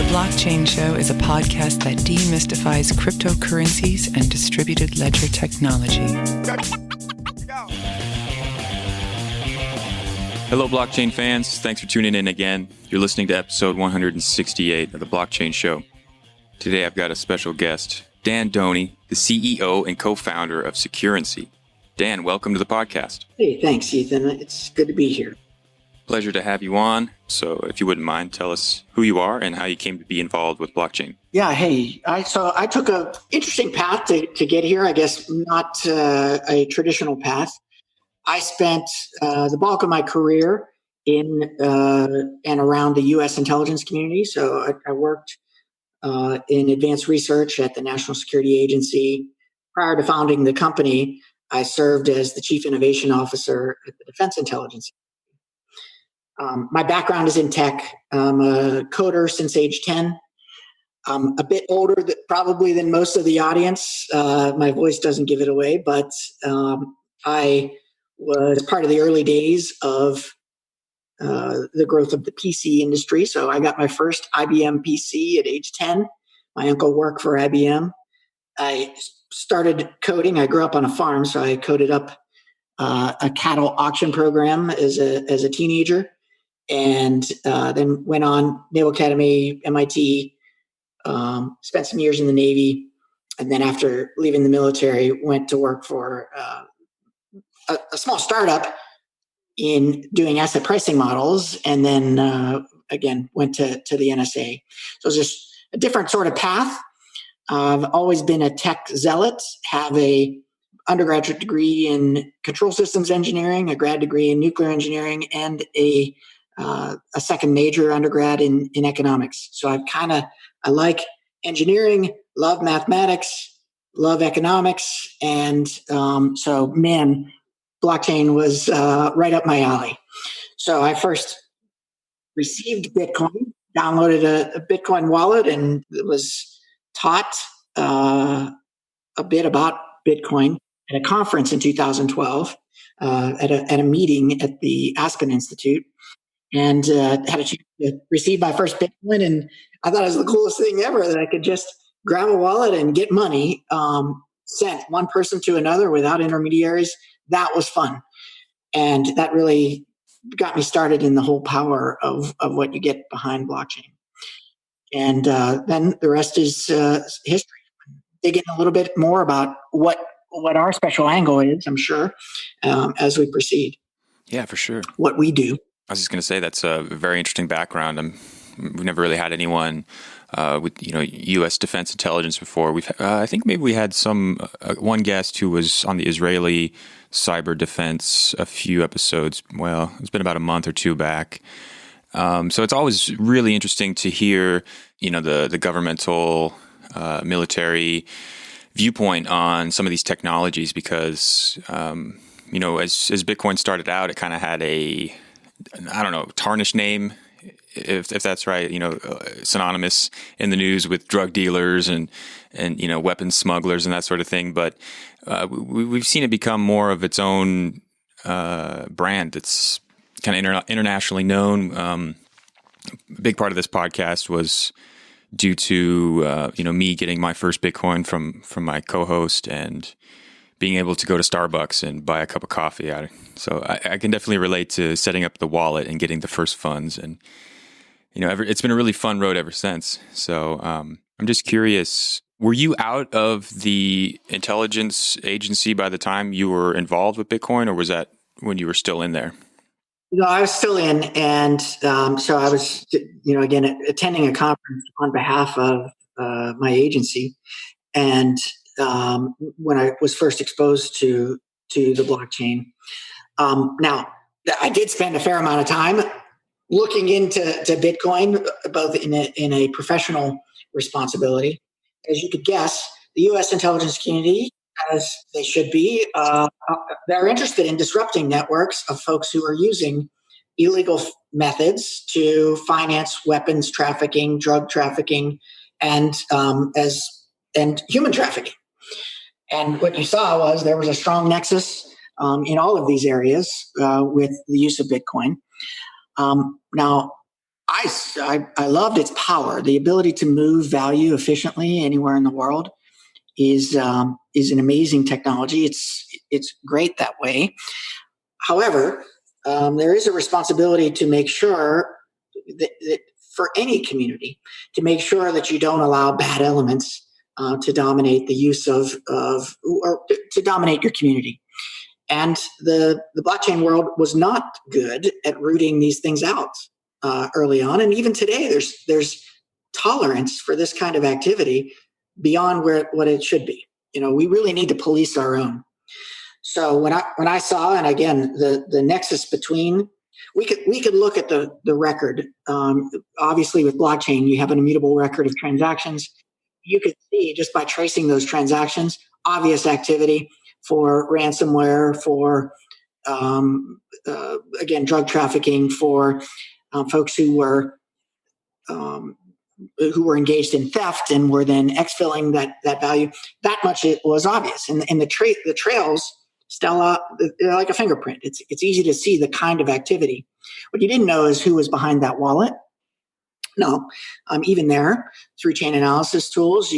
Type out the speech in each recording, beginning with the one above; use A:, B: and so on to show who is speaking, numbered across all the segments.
A: The Blockchain Show is a podcast that demystifies cryptocurrencies and distributed ledger technology.
B: Hello, blockchain fans. Thanks for tuning in again. You're listening to episode 168 of The Blockchain Show. Today, I've got a special guest, Dan Doney, the CEO and co-founder of Securrency. Dan, welcome to the podcast.
C: Hey, thanks, Ethan. It's good to be here.
B: Pleasure to have you on. So if you wouldn't mind, tell us who you are and how you came to be involved with blockchain.
C: Yeah, hey, I took a interesting path to get here, I guess not a traditional path. I spent the bulk of my career in and around the U.S. intelligence community. So I worked in advanced research at the National Security Agency. Prior to founding the company, I served as the Chief Innovation Officer at the Defense Intelligence. My background is in tech. I'm a coder since age 10. I'm a bit older probably than most of the audience. My voice doesn't give it away, but I was part of the early days of the growth of the PC industry. So I got my first IBM PC at age 10. My uncle worked for IBM. I started coding. I grew up on a farm, so I coded up a cattle auction program as a teenager. And then went on Naval Academy, MIT, spent some years in the Navy. And then after leaving the military, went to work for a small startup in doing asset pricing models. And then again, went to the NSA. So it's just a different sort of path. I've always been a tech zealot, have a undergraduate degree in control systems engineering, a grad degree in nuclear engineering, and a second major undergrad in economics. So I like engineering, love mathematics, love economics. And so, man, blockchain was right up my alley. So I first received Bitcoin, downloaded a Bitcoin wallet, and was taught a bit about Bitcoin at a conference in 2012 at a meeting at the Aspen Institute. And had a chance to receive my first Bitcoin. And I thought it was the coolest thing ever that I could just grab a wallet and get money sent one person to another without intermediaries. That was fun. And that really got me started in the whole power of what you get behind blockchain. And then the rest is history. Digging a little bit more about what our special angle is, I'm sure, as we proceed.
B: Yeah, for sure.
C: What we do.
B: I was just going to say that's a very interesting background. We've never really had anyone with U.S. defense intelligence before. I think maybe we had one guest who was on the Israeli cyber defense a few episodes. Well, it's been about a month or two back. So it's always really interesting to hear the governmental military viewpoint on some of these technologies because as Bitcoin started out, it kind of had a tarnished name, if that's right, synonymous in the news with drug dealers and weapons smugglers and that sort of thing. But we've seen it become more of its own brand that's kind of internationally known. A big part of this podcast was due to me getting my first Bitcoin from my co-host and being able to go to Starbucks and buy a cup of coffee. So I can definitely relate to setting up the wallet and getting the first funds. And, it's been a really fun road ever since. So I'm just curious, were you out of the intelligence agency by the time you were involved with Bitcoin, or was that when you were still in there?
C: No, I was still in. And so I was, again, attending a conference on behalf of my agency. And when I was first exposed to the blockchain. Now, I did spend a fair amount of time looking into Bitcoin, both in a professional responsibility. As you could guess, the U.S. intelligence community, as they should be, they're interested in disrupting networks of folks who are using illegal methods to finance weapons trafficking, drug trafficking, and human trafficking. And what you saw was there was a strong nexus in all of these areas with the use of Bitcoin. Now, I loved its power. The ability to move value efficiently anywhere in the world is an amazing technology. It's great that way. However, there is a responsibility to make sure that for any community, to make sure that you don't allow bad elements to dominate the use of or to dominate your community. And the blockchain world was not good at rooting these things out early on, and even today, there's tolerance for this kind of activity beyond what it should be. We really need to police our own. So when I saw, and again, the nexus between, we could look at the record. Obviously, with blockchain, you have an immutable record of transactions. You could see just by tracing those transactions, obvious activity for ransomware, for again, drug trafficking, for folks who were engaged in theft and were then exfilling that value. That much it was obvious, and the trails still they're like a fingerprint. It's easy to see the kind of activity. What you didn't know is who was behind that wallet. No, even there, through chain analysis tools,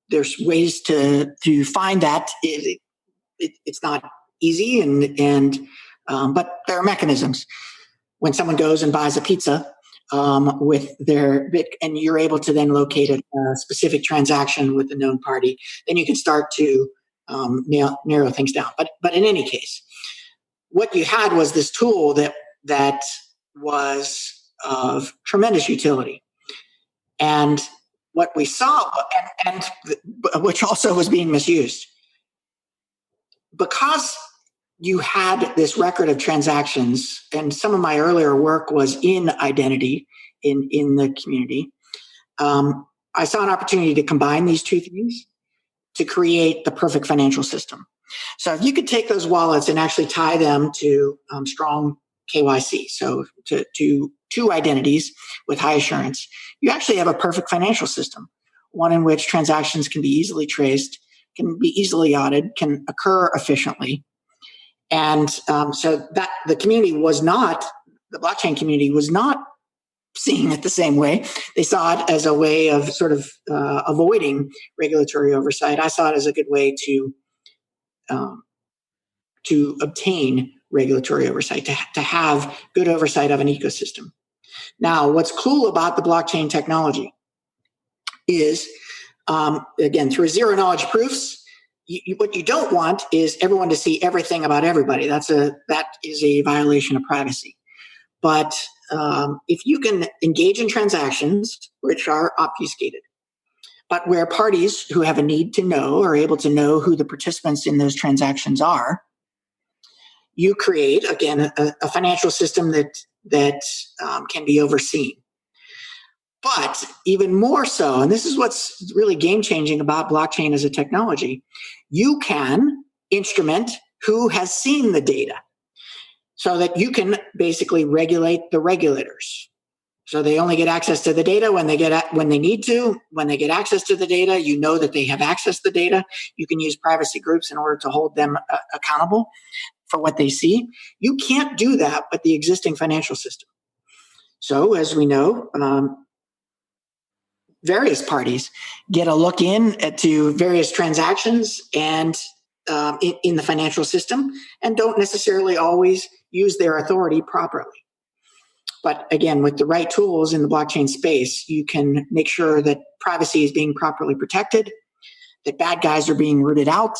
C: there's ways to find that. It's not easy, but there are mechanisms. When someone goes and buys a pizza with their bit, and you're able to then locate a specific transaction with a known party, then you can start to narrow things down. But in any case, what you had was this tool that was of tremendous utility, and what we saw, and which also was being misused, because you had this record of transactions, and some of my earlier work was in identity in the community. I saw an opportunity to combine these two things to create the perfect financial system. So if you could take those wallets and actually tie them to strong KYC, so to two identities with high assurance, you actually have a perfect financial system, one in which transactions can be easily traced, can be easily audited, can occur efficiently. And so that the blockchain community was not seeing it the same way. They saw it as a way of sort of avoiding regulatory oversight. I saw it as a good way to obtain regulatory oversight, to have good oversight of an ecosystem. Now, what's cool about the blockchain technology is, again, through zero knowledge proofs, what you don't want is everyone to see everything about everybody. That is a violation of privacy. But if you can engage in transactions which are obfuscated, but where parties who have a need to know are able to know who the participants in those transactions are, you create, again, a financial system that can be overseen. But even more so, and this is what's really game-changing about blockchain as a technology, you can instrument who has seen the data so that you can basically regulate the regulators. So they only get access to the data when they need to. When they get access to the data, you know that they have access to the data. You can use privacy groups in order to hold them accountable for what they see. You can't do that with the existing financial system. So as we know, various parties get a look into various transactions and in the financial system, and don't necessarily always use their authority properly. But again, with the right tools in the blockchain space, you can make sure that privacy is being properly protected, that bad guys are being rooted out.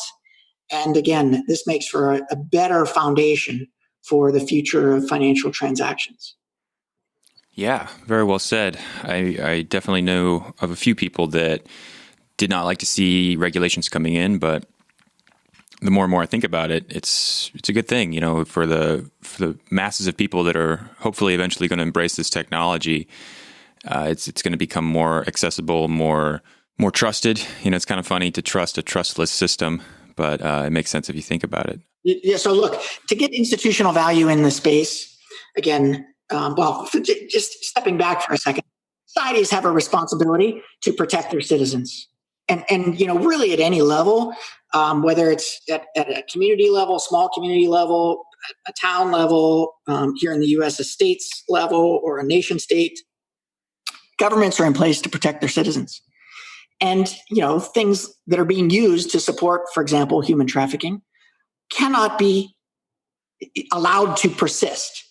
C: And again, this makes for a better foundation for the future of financial transactions.
B: Yeah, very well said. I definitely know of a few people that did not like to see regulations coming in, but the more and more I think about it, it's a good thing, for the masses of people that are hopefully eventually going to embrace this technology. It's going to become more accessible, more trusted. It's kind of funny to trust a trustless system, but it makes sense if you think about it.
C: Yeah. So look, to get institutional value in the space, again, just stepping back for a second, societies have a responsibility to protect their citizens. And really at any level, whether it's at a community level, small community level, a town level, here in the U.S., a state's level, or a nation state, Governments are in place to protect their citizens. And, things that are being used to support, for example, human trafficking cannot be allowed to persist.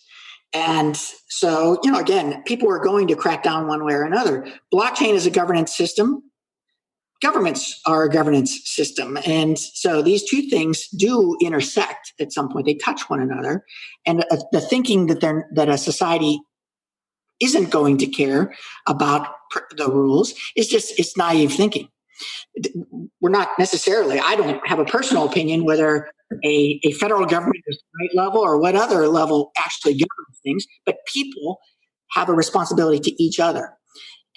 C: And so, again, people are going to crack down one way or another. Blockchain is a governance system. Governments are a governance system. And so these two things do intersect at some point. They touch one another. And the thinking that a society isn't going to care about the rules is it's naive thinking. We're not necessarily, I don't have a personal opinion whether a federal government is the right level or what other level actually governs things, but people have a responsibility to each other.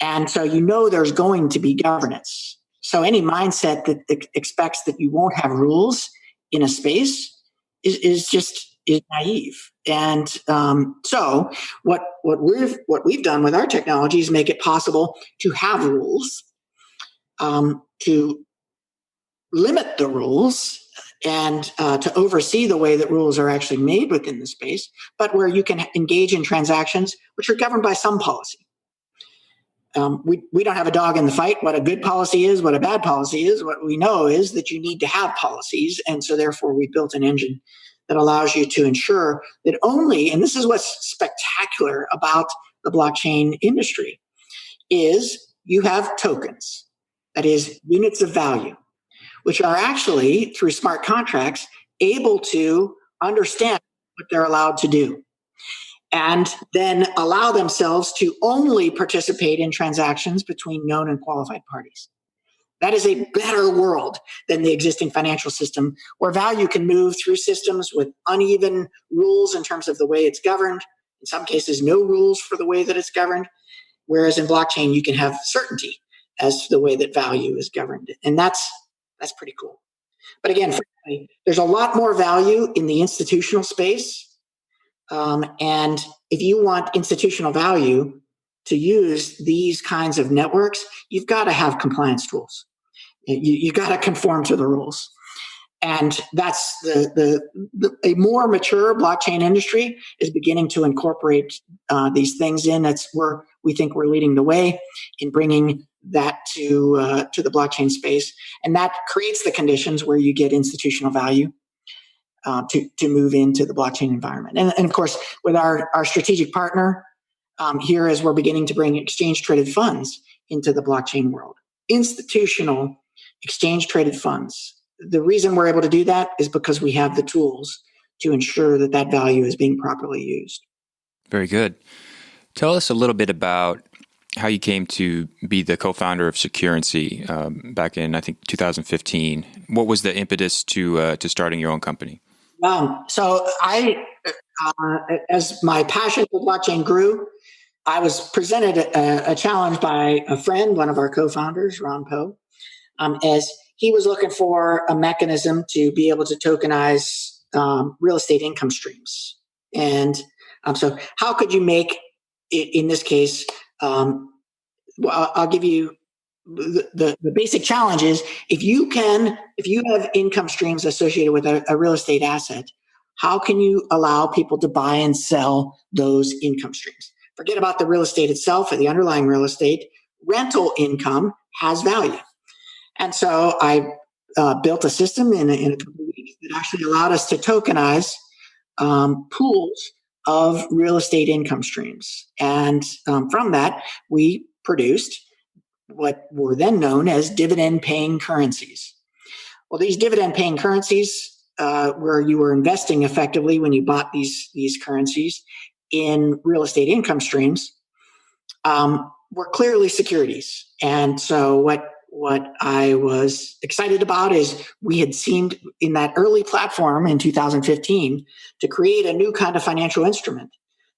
C: And so there's going to be governance. So any mindset that expects that you won't have rules in a space is naive. And so what we've done with our technology is make it possible to have rules, to limit the rules, and to oversee the way that rules are actually made within the space, but where you can engage in transactions which are governed by some policy. We don't have a dog in the fight. What a good policy is, what a bad policy is. What we know is that you need to have policies. And so therefore we built an engine that allows you to ensure that only, and this is what's spectacular about the blockchain industry, is you have tokens, that is units of value, which are actually, through smart contracts, able to understand what they're allowed to do, and then allow themselves to only participate in transactions between known and qualified parties. That is a better world than the existing financial system, where value can move through systems with uneven rules in terms of the way it's governed. In some cases, no rules for the way that it's governed. Whereas in blockchain, you can have certainty as to the way that value is governed. And that's pretty cool. But again, frankly, there's a lot more value in the institutional space. And if you want institutional value to use these kinds of networks, you've got to have compliance tools. You got to conform to the rules. And that's a more mature blockchain industry is beginning to incorporate these things in. That's where we think we're leading the way in bringing that to the blockchain space. And that creates the conditions where you get institutional value to move into the blockchain environment. And of course, with our strategic partner here, as we're beginning to bring exchange-traded funds into the blockchain world. Institutional exchange-traded funds. The reason we're able to do that is because we have the tools to ensure that value is being properly used.
B: Very good. Tell us a little bit about how you came to be the co-founder of Securrency back in, I think, 2015. What was the impetus to starting your own company?
C: So I, as my passion for blockchain grew, I was presented a challenge by a friend, one of our co-founders, Ron Poe, as he was looking for a mechanism to be able to tokenize real estate income streams. And so how could you make it, in this case, I'll give you the basic challenge is if you have income streams associated with a real estate asset, how can you allow people to buy and sell those income streams? Forget about the real estate itself or the underlying real estate. Rental income has value. And so I built a system in a couple of weeks that actually allowed us to tokenize pools of real estate income streams. And from that, we produced what were then known as dividend-paying currencies. Well, these dividend-paying currencies, where you were investing effectively when you bought these currencies in real estate income streams, were clearly securities. And so what I was excited about is we had seemed in that early platform in 2015 to create a new kind of financial instrument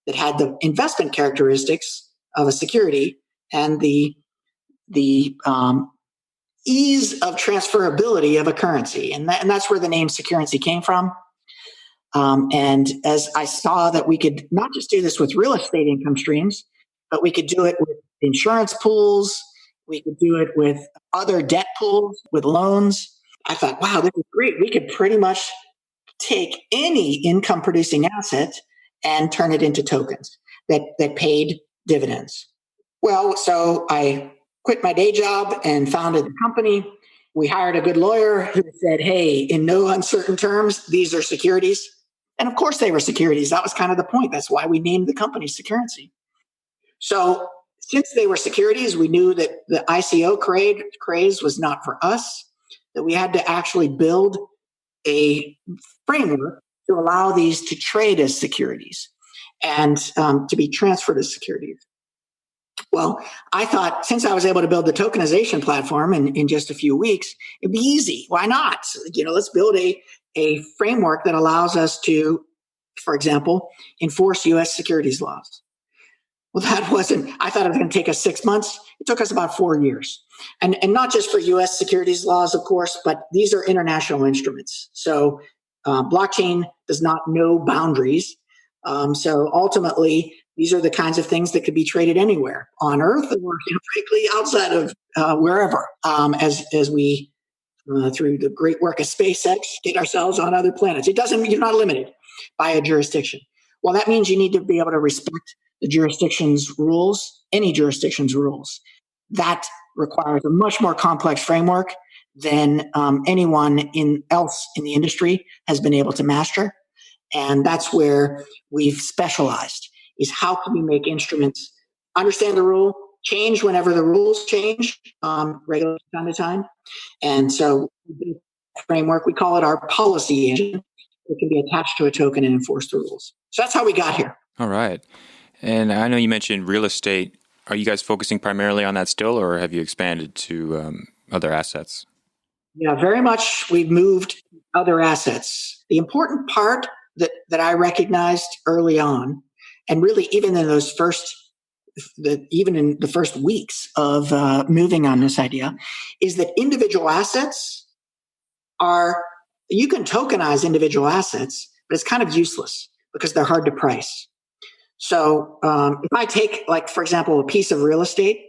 C: that had the investment characteristics of a security and the ease of transferability of a currency. And that's where the name Securrency came from. And as I saw that we could not just do this with real estate income streams, but we could do it with insurance pools, we could do it with other debt pools, with loans. I thought, wow, this is great. We could pretty much take any income producing asset and turn it into tokens that paid dividends. Well, so I quit my day job and founded the company. We hired a good lawyer who said, hey, in no uncertain terms, these are securities. And of course they were securities. That was kind of the point. That's why we named the company Securrency. So since they were securities, we knew that the ICO craze was not for us, that we had to actually build a framework to allow these to trade as securities and to be transferred as securities. Well, I thought since I was able to build the tokenization platform in just a few weeks, it'd be easy. Why not? Let's build a framework that allows us to, for example, enforce U.S. securities laws. Well, I thought it was going to take us 6 months. It took us about 4 years. And not just for U.S. securities laws, of course, but these are international instruments. So blockchain does not know boundaries. So ultimately, these are the kinds of things that could be traded anywhere on Earth or frankly outside of wherever as we, through the great work of SpaceX, get ourselves on other planets. You're not limited by a jurisdiction. Well, that means you need to be able to respect the jurisdiction's rules, any jurisdiction's rules. That requires a much more complex framework than anyone else in the industry has been able to master. And that's where we've specialized, is how can we make instruments understand the rule, change whenever the rules change, regularly time to time. And so framework, we call it our policy engine. It can be attached to a token and enforce the rules. So that's how we got here.
B: All right. And I know you mentioned real estate. Are you guys focusing primarily on that still, or have you expanded to other assets?
C: Yeah, very much. We've moved other assets. The important part that I recognized early on, and really even in those even in the first weeks of moving on this idea, is that individual assets you can tokenize individual assets, but it's kind of useless because they're hard to price. So if I take, like, for example, a piece of real estate,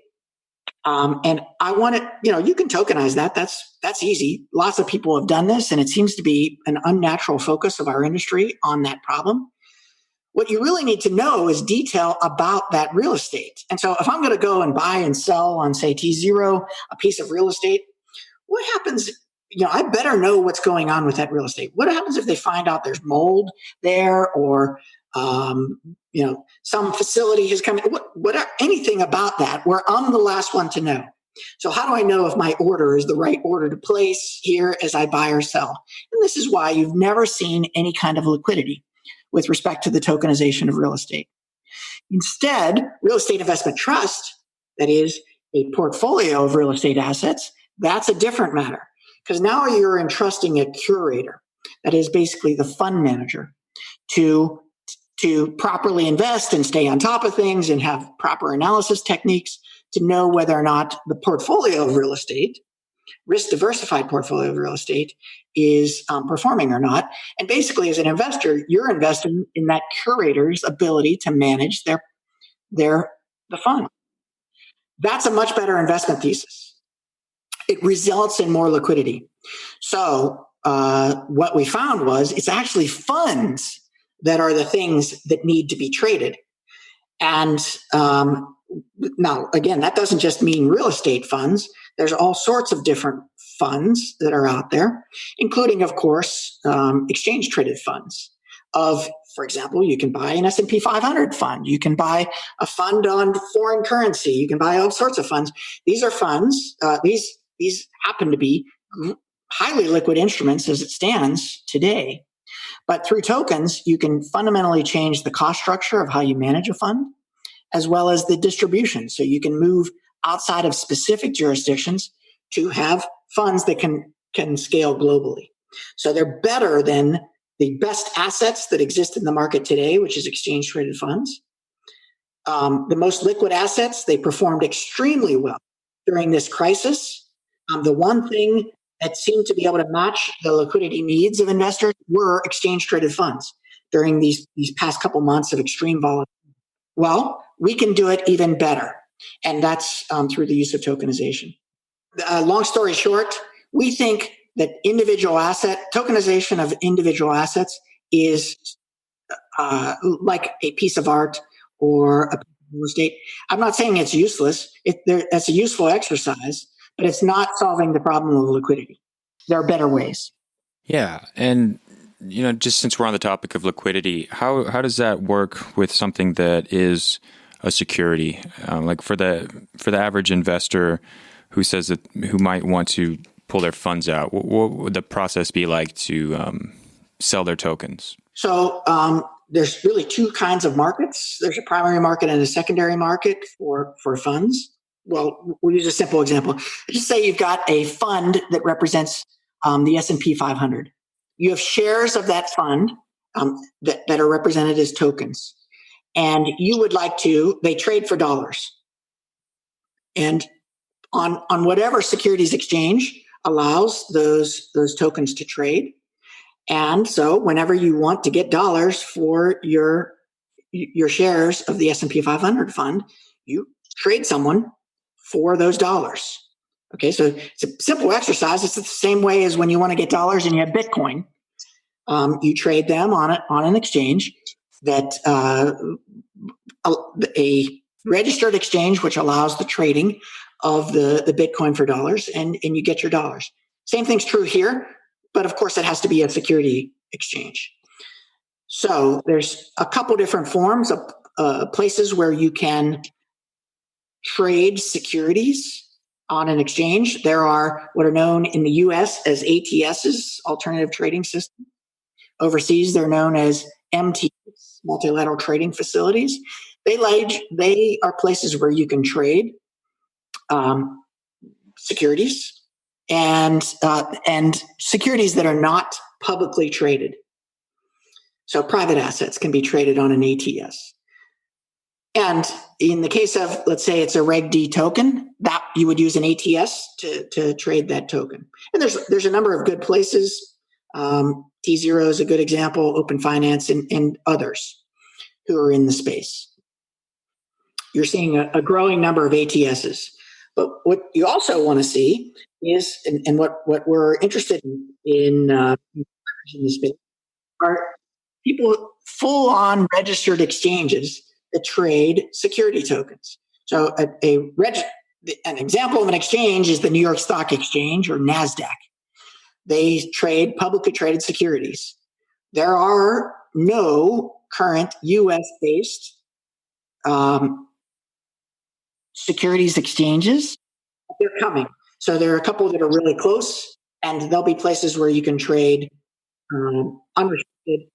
C: and I want it, you can tokenize that. That's easy. Lots of people have done this, and it seems to be an unnatural focus of our industry on that problem. What you really need to know is detail about that real estate. And so if I'm going to go and buy and sell on, say, T0, a piece of real estate, what happens? I better know what's going on with that real estate. What happens if they find out there's mold there, or some facility has come in, anything about that, where I'm the last one to know. So how do I know if my order is the right order to place here as I buy or sell? And this is why you've never seen any kind of liquidity with respect to the tokenization of real estate. Instead, real estate investment trust, that is a portfolio of real estate assets, that's a different matter, because now you're entrusting a curator, that is basically the fund manager, to properly invest and stay on top of things and have proper analysis techniques to know whether or not the portfolio of real estate, risk diversified portfolio of real estate, is performing or not. And basically, as an investor, you're investing in that curator's ability to manage the fund. That's a much better investment thesis. It results in more liquidity. So what we found was it's actually funds that are the things that need to be traded. And now, again, that doesn't just mean real estate funds. There's all sorts of different funds that are out there, including, of course, exchange-traded funds. For example, you can buy an S&P 500 fund. You can buy a fund on foreign currency. You can buy all sorts of funds. These are funds. These happen to be highly liquid instruments as it stands today. But through tokens, you can fundamentally change the cost structure of how you manage a fund, as well as the distribution. So you can move outside of specific jurisdictions to have funds that can scale globally. So they're better than the best assets that exist in the market today, which is exchange-traded funds. The most liquid assets, they performed extremely well during this crisis. The one thing that seemed to be able to match the liquidity needs of investors were exchange-traded funds during these past couple months of extreme volatility. Well, we can do it even better, and that's through the use of tokenization. Long story short, we think that tokenization of individual assets is like a piece of art or a real estate. I'm not saying it's useless. That's a useful exercise, but it's not solving the problem of liquidity. There are better ways.
B: Yeah, and just since we're on the topic of liquidity, how does that work with something that is a security? Like for the average investor who says that who might want to pull their funds out, what would the process be like to sell their tokens?
C: So there's really two kinds of markets. There's a primary market and a secondary market for funds. Well, we'll use a simple example. Just say you've got a fund that represents the S&P 500. You have shares of that fund that are represented as tokens. And you would like to, they trade for dollars. And on whatever securities exchange allows those tokens to trade. And so whenever you want to get dollars for your shares of the S&P 500 fund, you trade someone for those dollars. Okay, so it's a simple exercise. It's the same way as when you want to get dollars and you have Bitcoin. You trade them on an exchange that a registered exchange which allows the trading of the Bitcoin for dollars, and you get your dollars. Same thing's true here, but of course it has to be a security exchange. So there's a couple different forms of places where you can trade securities on an exchange. There are what are known in the US as ATSs, alternative trading system. Overseas, they're known as MTs, multilateral trading facilities. They are places where you can trade securities and securities that are not publicly traded. So private assets can be traded on an ATS. And in the case of, let's say it's a Reg D token, that you would use an ATS to trade that token. And there's a number of good places. T0 is a good example, Open Finance, and others who are in the space. You're seeing a growing number of ATSs. But what you also want to see is, and what we're interested in this space, are people full-on registered exchanges that trade security tokens. So an example of an exchange is the New York Stock Exchange, or NASDAQ. They trade publicly traded securities. There are no current US-based securities exchanges. They're coming. So there are a couple that are really close, and there'll be places where you can trade unrestricted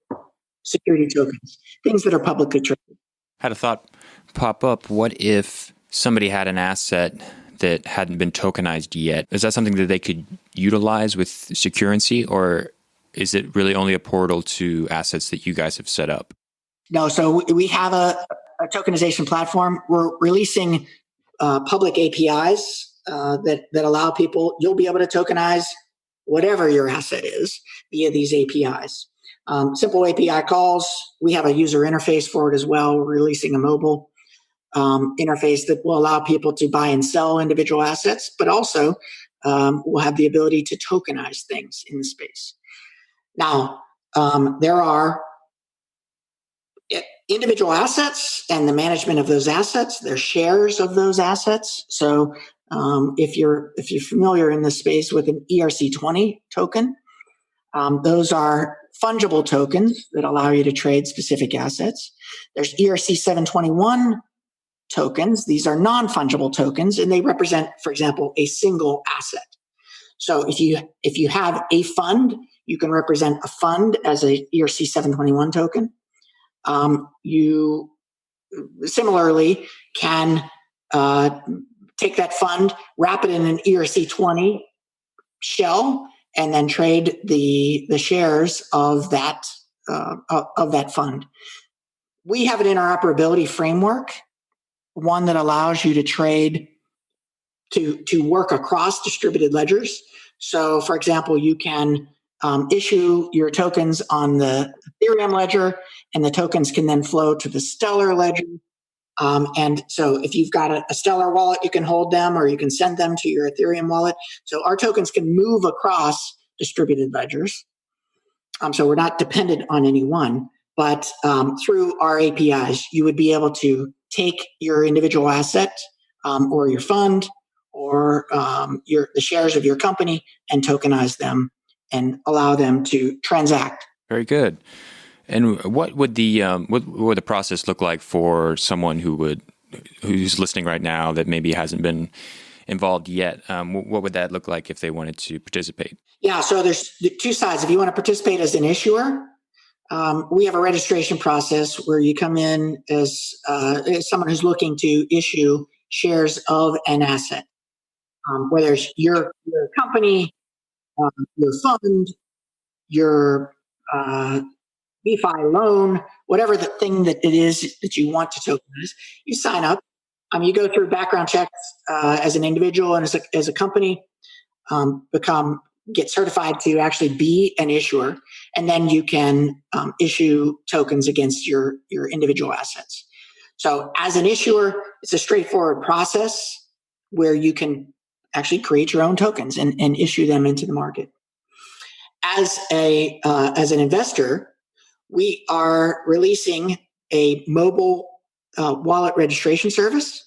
C: security tokens, things that are publicly traded.
B: Had a thought pop up. What if somebody had an asset that hadn't been tokenized yet? Is that something that they could utilize with Securrency, or is it really only a portal to assets that you guys have set up?
C: No, so we have a tokenization platform. We're releasing public APIs that allow people, you'll be able to tokenize whatever your asset is via these APIs. Simple API calls. We have a user interface for it as well. We're releasing a mobile interface that will allow people to buy and sell individual assets, but also will have the ability to tokenize things in the space. Now, there are individual assets and the management of those assets. There's shares of those assets. So if you're familiar in this space with an ERC20 token, those are fungible tokens that allow you to trade specific assets. There's ERC 721 tokens. These are non-fungible tokens, and they represent, for example, a single asset. So if you have a fund, you can represent a fund as a ERC 721 token. You similarly can take that fund, wrap it in an ERC20 shell, and then trade the shares of that fund. We have an interoperability framework, one that allows you to trade to work across distributed ledgers. So, for example, you can issue your tokens on the Ethereum ledger, and the tokens can then flow to the Stellar ledger. And so if you've got a Stellar wallet, you can hold them or you can send them to your Ethereum wallet. So our tokens can move across distributed ledgers. So we're not dependent on any one, but through our APIs, you would be able to take your individual asset or your fund or the shares of your company and tokenize them and allow them to transact.
B: Very good. And what would the process look like for someone who's listening right now that maybe hasn't been involved yet? What would that look like if they wanted to participate?
C: Yeah, so there's the two sides. If you want to participate as an issuer, we have a registration process where you come in as someone who's looking to issue shares of an asset, whether it's your company, your fund, your DeFi loan, whatever the thing that it is that you want to tokenize. You sign up. You go through background checks as an individual and as a company, get certified to actually be an issuer, and then you can issue tokens against your individual assets. So as an issuer, it's a straightforward process where you can actually create your own tokens and issue them into the market. As an investor, we are releasing a mobile wallet registration service.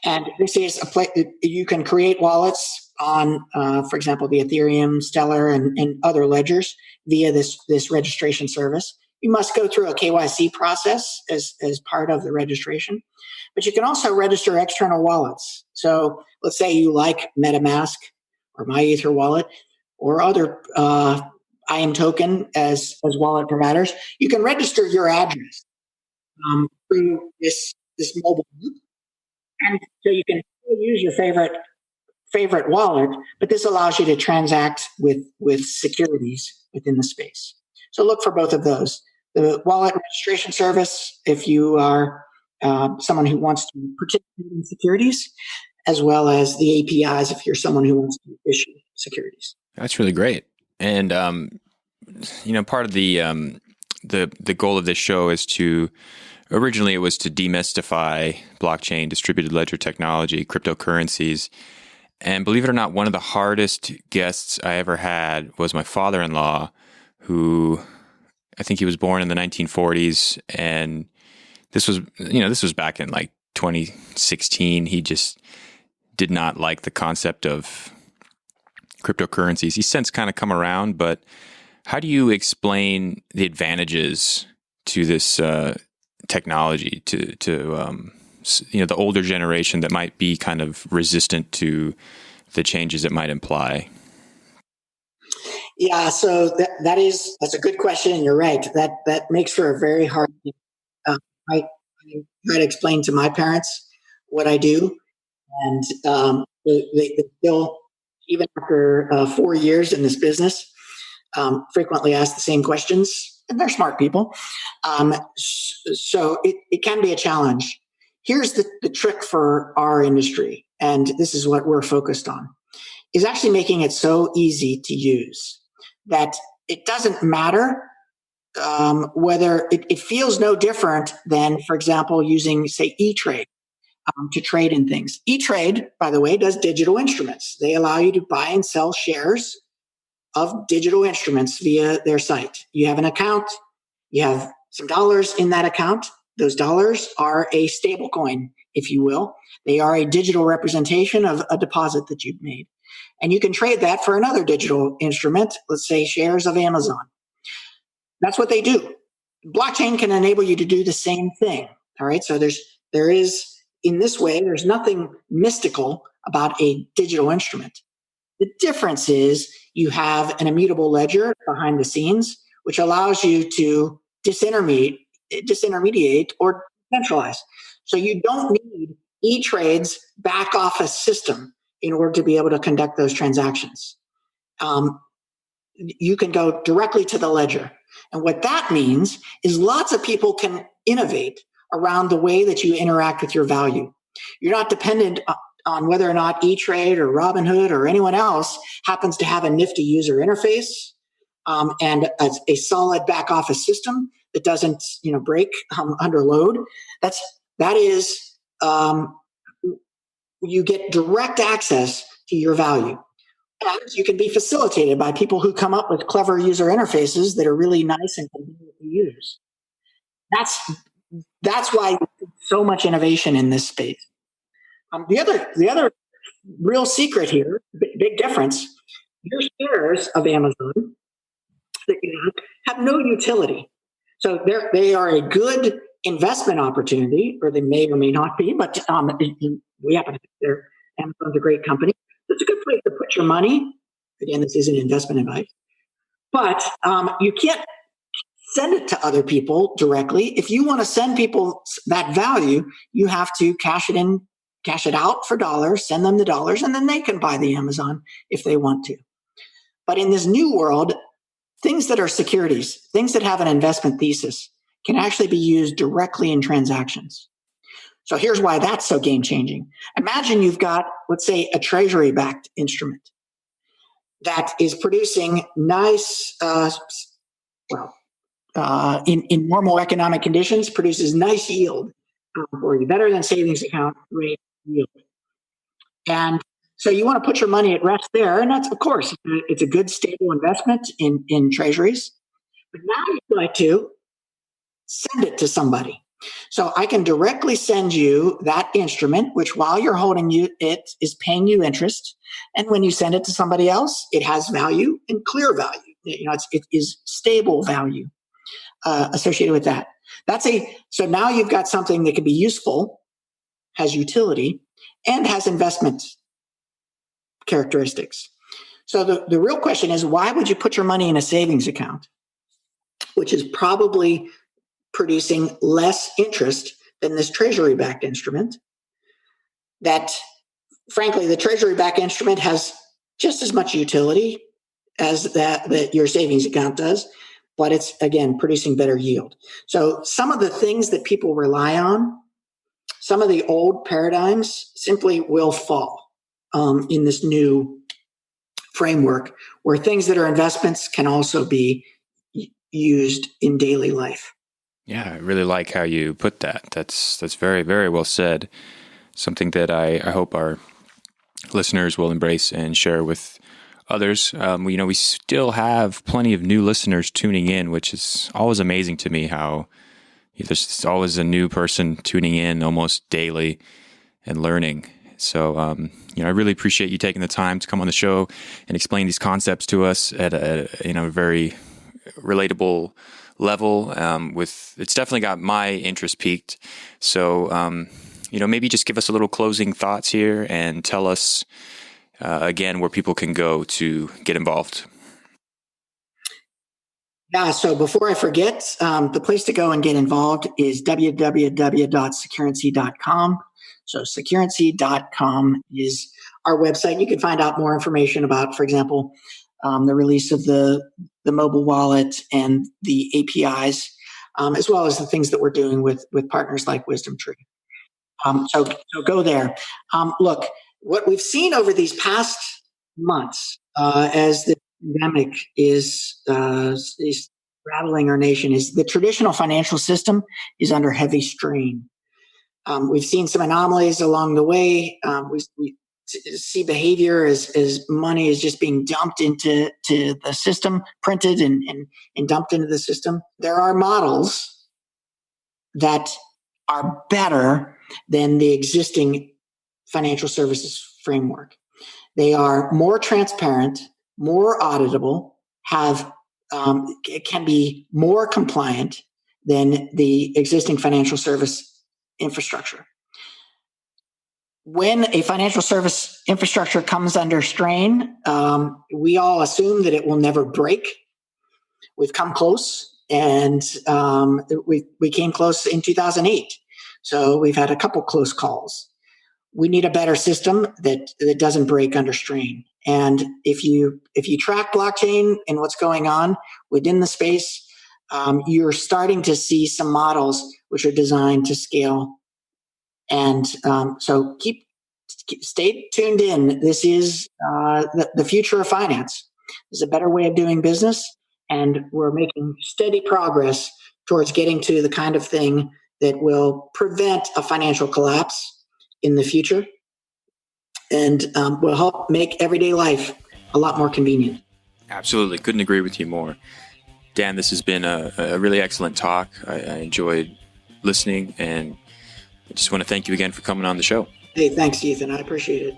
C: And this is a place that you can create wallets on, for example, the Ethereum, Stellar, and other ledgers via this registration service. You must go through a KYC process as part of the registration. But you can also register external wallets. So let's say you like MetaMask or MyEther wallet or other IAM token as wallet providers. You can register your address through this mobile app. And so you can use your favorite wallet, but this allows you to transact with securities within the space. So look for both of those. The wallet registration service, if you are someone who wants to participate in securities, as well as the APIs if you're someone who wants to issue securities.
B: That's really great. And part of the goal of this show is originally it was to demystify blockchain, distributed ledger technology, cryptocurrencies. And believe it or not, one of the hardest guests I ever had was my father-in-law, who I think he was born in the 1940s. And this was back in like 2016. He just did not like the concept of cryptocurrencies. He's since kind of come around, but how do you explain the advantages to this technology to the older generation that might be kind of resistant to the changes it might imply?
C: Yeah, so that's a good question, and you're right. That makes for a very hard thing. I try to explain to my parents what I do, and they still, even after 4 years in this business, frequently ask the same questions. And they're smart people. So it can be a challenge. Here's the trick for our industry, and this is what we're focused on, is actually making it so easy to use that it doesn't matter whether it feels no different than, for example, using, say, E-Trade to trade in things. E-Trade, by the way, does digital instruments. They allow you to buy and sell shares of digital instruments via their site. You have an account, you have some dollars in that account. Those dollars are a stable coin, if you will. They are a digital representation of a deposit that you've made. And you can trade that for another digital instrument, let's say shares of Amazon. That's what they do. Blockchain can enable you to do the same thing. All right. So there is, in this way, there's nothing mystical about a digital instrument. The difference is you have an immutable ledger behind the scenes, which allows you to disintermediate or centralize. So you don't need E-Trade's back office system in order to be able to conduct those transactions. You can go directly to the ledger. And what that means is lots of people can innovate around the way that you interact with your value. You're not dependent on whether or not E-Trade or Robinhood or anyone else happens to have a nifty user interface and a solid back office system that doesn't break under load. That is you get direct access to your value. And you can be facilitated by people who come up with clever user interfaces that are really nice and convenient to use. That's why you so much innovation in this space. The other real secret here, big difference, your shares of Amazon that you have no utility. So they are a good investment opportunity, or they may or may not be, but we happen to think Amazon's a great company. It's a good place to put your money. Again, this isn't investment advice, but you can't send it to other people directly. If you want to send people that value, you have to cash it out for dollars, send them the dollars, and then they can buy the Amazon if they want to. But in this new world, things that are securities, things that have an investment thesis, can actually be used directly in transactions. So here's why that's so game changing. Imagine you've got, let's say, a treasury backed instrument that is producing nice, in normal economic conditions, produces nice yield for you, better than savings account rate yield. And so you want to put your money at rest there. And that's, of course, it's a good, stable investment in treasuries. But now you'd like to send it to somebody. So I can directly send you that instrument, which while you're holding it is paying you interest. And when you send it to somebody else, it has value and clear value. It is stable value associated with that. So now you've got something that can be useful, has utility, and has investment characteristics. So the real question is, why would you put your money in a savings account, which is probably producing less interest than this treasury-backed instrument? That, frankly, the treasury-backed instrument has just as much utility as that your savings account does, but it's, again, producing better yield. So some of the things that people rely on, some of the old paradigms simply will fall in this new framework, where things that are investments can also be used in daily life.
B: Yeah, I really like how you put that. That's very, very well said. Something that I hope our listeners will embrace and share with others. We still have plenty of new listeners tuning in, which is always amazing to me, how there's always a new person tuning in almost daily and learning. So, I really appreciate you taking the time to come on the show and explain these concepts to us at a very relatable level. It's definitely got my interest peaked. So, maybe just give us a little closing thoughts here and tell us again where people can go to get involved.
C: Yeah, so before I forget, the place to go and get involved is www.securrency.com. So securrency.com is our website. You can find out more information about, for example, the release of the mobile wallet and the APIs, as well as the things that we're doing with partners like WisdomTree. So go there. Look, what we've seen over these past months as the pandemic is rattling our nation is the traditional financial system is under heavy strain. We've seen some anomalies along the way. We see behavior as money is just being dumped into the system, printed and dumped into the system. There are models that are better than the existing financial services framework. They are more transparent, more auditable, can be more compliant than the existing financial service infrastructure. When a financial service infrastructure comes under strain, we all assume that it will never break. We've come close, and we came close in 2008. So we've had a couple close calls. We need a better system that doesn't break under strain. And if you track blockchain and what's going on within the space, you're starting to see some models which are designed to scale. And so stay tuned in. This is the future of finance. There's a better way of doing business, and we're making steady progress towards getting to the kind of thing that will prevent a financial collapse in the future and will help make everyday life a lot more convenient.
B: Absolutely. Couldn't agree with you more. Dan, this has been a really excellent talk. I enjoyed listening, and I just want to thank you again for coming on the show.
C: Hey, thanks, Ethan. I appreciate it.